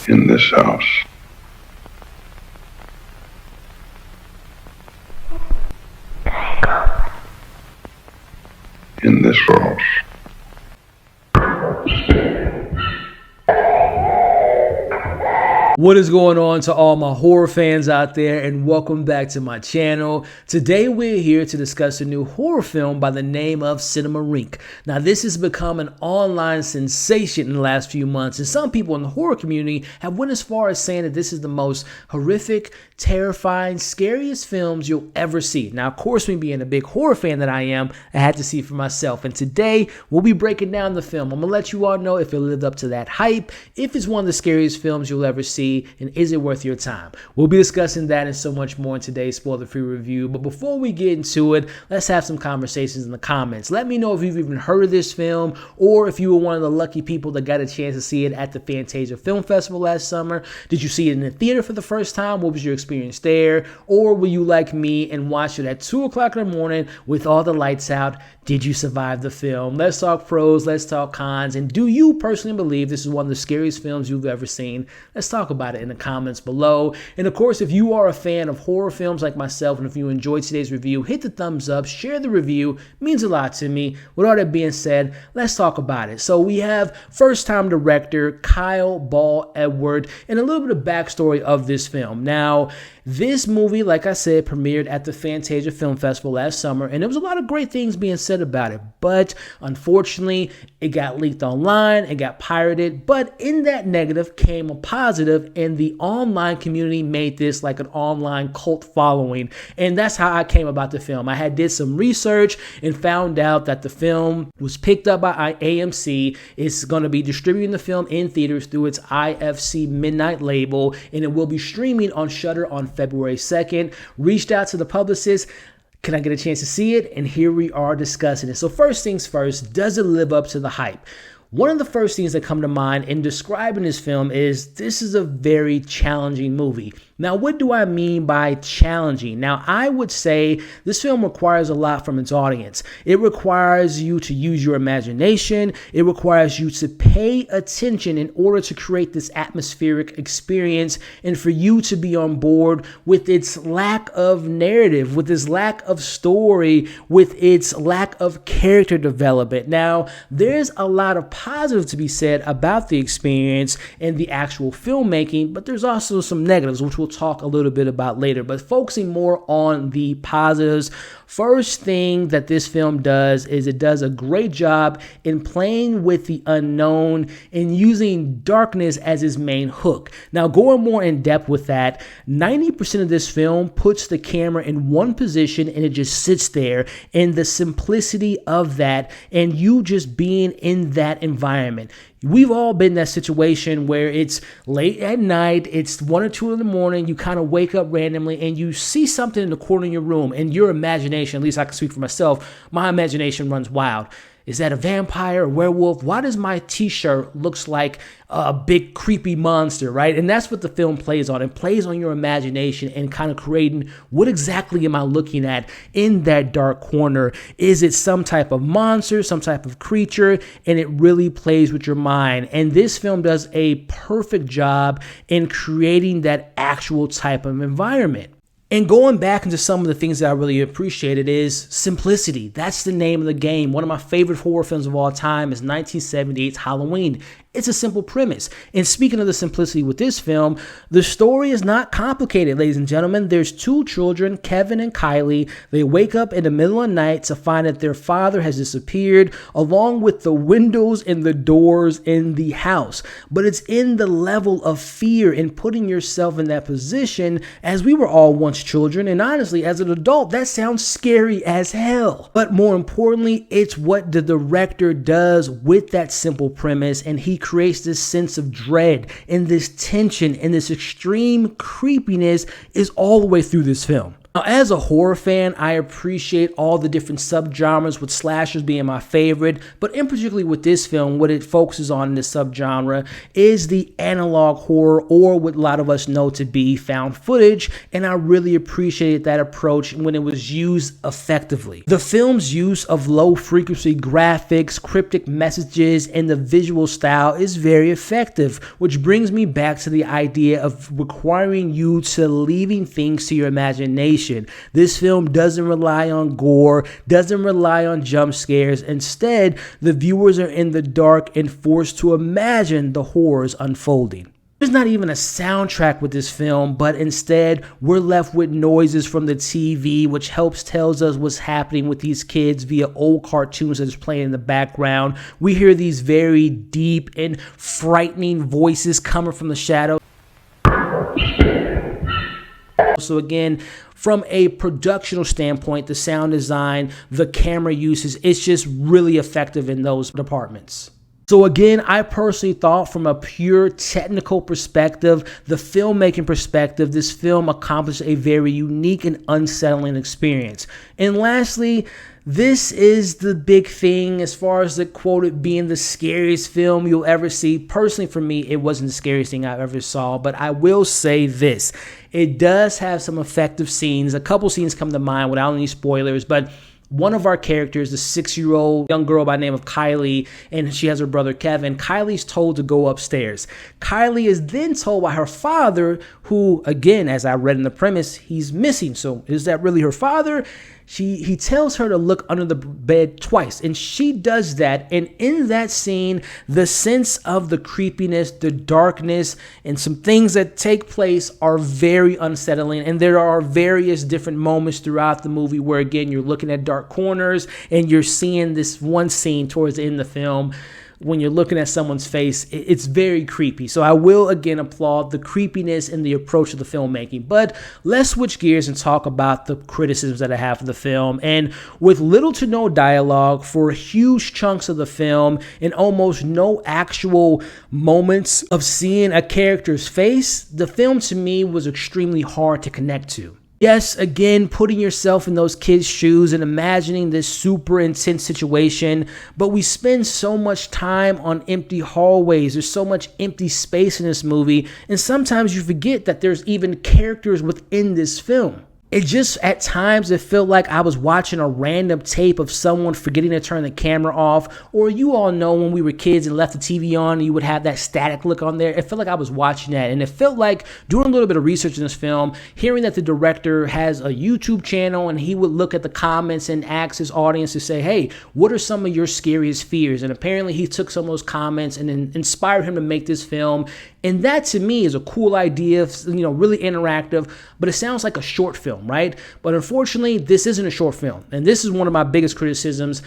in this house. In this house. What is going on to all my horror fans out there, and welcome back to my channel. Today we're here to discuss a new horror film by the name of Cinema Rink. Now this has become an online sensation in the last few months, and some people in the horror community have went as far as saying that this is the most horrific, terrifying, scariest films you'll ever see. Now of course, me being a big horror fan that I am, I had to see it for myself, and today we'll be breaking down the film. I'm gonna let you all know if it lived up to that hype, if it's one of the scariest films you'll ever see, and is it worth your time? We'll be discussing that and so much more in today's spoiler-free review. But before we get into it, let's have some conversations in the comments. Let me know if you've even heard of this film, or if you were one of the lucky people that got a chance to see it at the Fantasia Film Festival last summer. Did you see it in the theater for the first time? What was your experience there? Or were you like me and watched it at 2 o'clock in the morning with all the lights out? Did you survive the film? Let's talk pros, let's talk cons, and do you personally believe this is one of the scariest films you've ever seen? Let's talk about it in the comments below. And of course, if you are a fan of horror films like myself, and if you enjoyed today's review, hit the thumbs up, share the review, it means a lot to me. With all that being said, let's talk about it. So we have first-time director Kyle Ball Edward, and a little bit of backstory of this film. Now, this movie, like I said, premiered at the Fantasia Film Festival last summer, and there was a lot of great things being said about it, but unfortunately, it got leaked online, it got pirated, but in that negative came a positive, and the online community made this like an online cult following, and that's how I came about the film. I did some research and found out that the film was picked up by AMC. It's going to be distributing the film in theaters through its IFC Midnight label, and it will be streaming on Shudder on February 2nd. Reached out to the publicist. Can I get a chance to see it? And here we are discussing it. So first things first, does it live up to the hype? One of the first things that come to mind in describing this film is this is a very challenging movie. Now, what do I mean by challenging? Now, I would say this film requires a lot from its audience. It requires you to use your imagination. It requires you to pay attention in order to create this atmospheric experience, and for you to be on board with its lack of narrative, with its lack of story, with its lack of character development. Now, there's a lot of positive to be said about the experience and the actual filmmaking, but there's also some negatives, which we'll talk a little bit about later. But focusing more on the positives, first thing that this film does is it does a great job in playing with the unknown and using darkness as its main hook. Now, going more in depth with that, 90% of this film puts the camera in one position and it just sits there, and the simplicity of that and you just being in that environment. We've all been in that situation where it's late at night, it's 1 or 2 in the morning, you kind of wake up randomly and you see something in the corner of your room, and your imagination, at least I can speak for myself, my imagination runs wild. Is that a vampire, a werewolf? Why does my t-shirt looks like a big creepy monster, right? And that's what the film plays on. It plays on your imagination and kind of creating, what exactly am I looking at in that dark corner? Is it some type of monster, some type of creature? And it really plays with your mind. And this film does a perfect job in creating that actual type of environment. And going back into some of the things that I really appreciated is simplicity. That's the name of the game. One of my favorite horror films of all time is 1978's Halloween. It's a simple premise. And speaking of the simplicity with this film, the story is not complicated, ladies and gentlemen. There's 2 children, Kevin and Kylie. They wake up in the middle of the night to find that their father has disappeared, along with the windows and the doors in the house. But it's in the level of fear and putting yourself in that position, as we were all once children. And honestly, as an adult, that sounds scary as hell. But more importantly, it's what the director does with that simple premise, and he creates this sense of dread and this tension and this extreme creepiness is all the way through this film. Now, as a horror fan, I appreciate all the different subgenres, with slashers being my favorite, but in particularly with this film, what it focuses on in this subgenre is the analog horror, or what a lot of us know to be found footage, and I really appreciated that approach when it was used effectively. The film's use of low-frequency graphics, cryptic messages, and the visual style is very effective, which brings me back to the idea of requiring you to leaving things to your imagination. This film doesn't rely on gore, doesn't rely on jump scares. Instead, the viewers are in the dark and forced to imagine the horrors unfolding. There's not even a soundtrack with this film, but instead we're left with noises from the TV, which tells us what's happening with these kids via old cartoons that's playing in the background. We hear these very deep and frightening voices coming from the shadows. So again, from a productional standpoint, the sound design, the camera uses, it's just really effective in those departments. So again, I personally thought from a pure technical perspective, the filmmaking perspective, this film accomplished a very unique and unsettling experience. And lastly, this is the big thing as far as the quoted being the scariest film you'll ever see. Personally, for me, it wasn't the scariest thing I ever saw, but I will say this. It does have some effective scenes. A couple scenes come to mind without any spoilers, but one of our characters, the 6-year-old young girl by the name of Kylie, and she has her brother Kevin. Kylie's told to go upstairs. Kylie is then told by her father, who, again, as I read in the premise, he's missing. So is that really her father? He tells her to look under the bed twice, and she does that. And in that scene, the sense of the creepiness, the darkness, and some things that take place are very unsettling. And there are various different moments throughout the movie where, again, you're looking at dark corners and you're seeing this one scene towards the end of the film. When you're looking at someone's face, it's very creepy. So I will again applaud the creepiness and the approach of the filmmaking. But let's switch gears and talk about the criticisms that I have of the film. And with little to no dialogue for huge chunks of the film and almost no actual moments of seeing a character's face, the film to me was extremely hard to connect to. Yes, again, putting yourself in those kids' shoes and imagining this super intense situation, but we spend so much time on empty hallways. There's so much empty space in this movie, and sometimes you forget that there's even characters within this film. It just, at times, it felt like I was watching a random tape of someone forgetting to turn the camera off. Or you all know when we were kids and left the TV on, and you would have that static look on there. It felt like I was watching that. And it felt like doing a little bit of research in this film, hearing that the director has a YouTube channel, and he would look at the comments and ask his audience to say, hey, what are some of your scariest fears? And apparently he took some of those comments and inspired him to make this film. And that to me is a cool idea, really interactive, but it sounds like a short film, right? But unfortunately, this isn't a short film. And this is one of my biggest criticisms.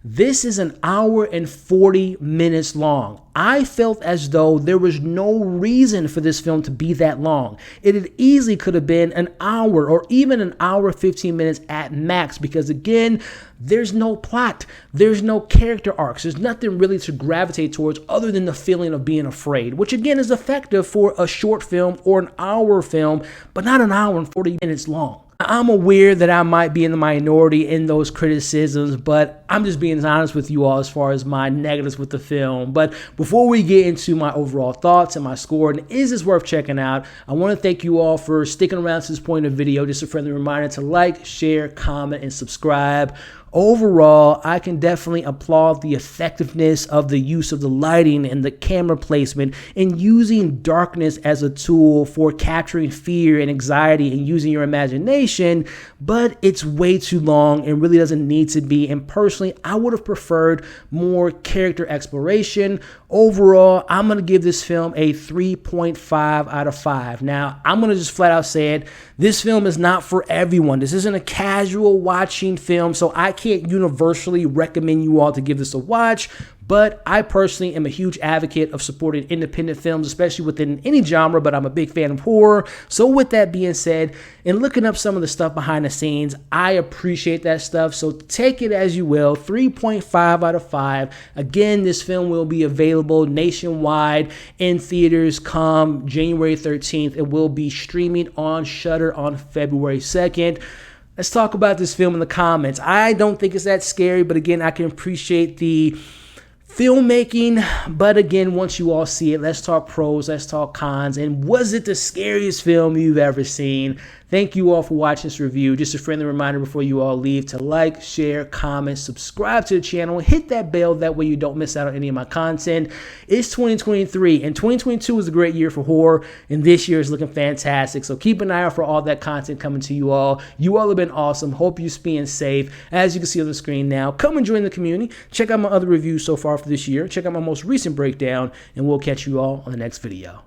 This is an hour and 40 minutes long. I felt as though there was no reason for this film to be that long. It easily could have been an hour or even an hour 15 minutes at max, because again, there's no plot. There's no character arcs. There's nothing really to gravitate towards other than the feeling of being afraid, which again is effective for a short film or an hour film, but not an hour and 40 minutes long. I'm aware that I might be in the minority in those criticisms, but I'm just being honest with you all as far as my negatives with the film. But before we get into my overall thoughts and my score, and is this worth checking out, I want to thank you all for sticking around to this point of the video. Just a friendly reminder to like, share, comment, and subscribe. Overall, I can definitely applaud the effectiveness of the use of the lighting and the camera placement in using darkness as a tool for capturing fear and anxiety and using your imagination, but it's way too long and really doesn't need to be. And personally, I would have preferred more character exploration. Overall, I'm going to give this film a 3.5 out of 5. Now, I'm going to just flat out say it. This film is not for everyone. This isn't a casual watching film, so I can't universally recommend you all to give this a watch, but I personally am a huge advocate of supporting independent films, especially within any genre, but I'm a big fan of horror. So with that being said, and looking up some of the stuff behind the scenes, I appreciate that stuff. So take it as you will. 3.5 out of 5. Again, this film will be available nationwide in theaters come January 13th. It will be streaming on Shudder on February 2nd. Let's talk about this film in the comments. I don't think it's that scary, but again, I can appreciate the filmmaking. But again, once you all see it, let's talk pros, let's talk cons, and was it the scariest film you've ever seen? Thank you all for watching this review. Just a friendly reminder before you all leave to like, share, comment, subscribe to the channel, hit that bell, that way you don't miss out on any of my content. It's 2023, and 2022 was a great year for horror, and this year is looking fantastic. So keep an eye out for all that content coming to you all. You all have been awesome. Hope you're being safe. As you can see on the screen now, come and join the community. Check out my other reviews so far for this year. Check out my most recent breakdown, and we'll catch you all on the next video.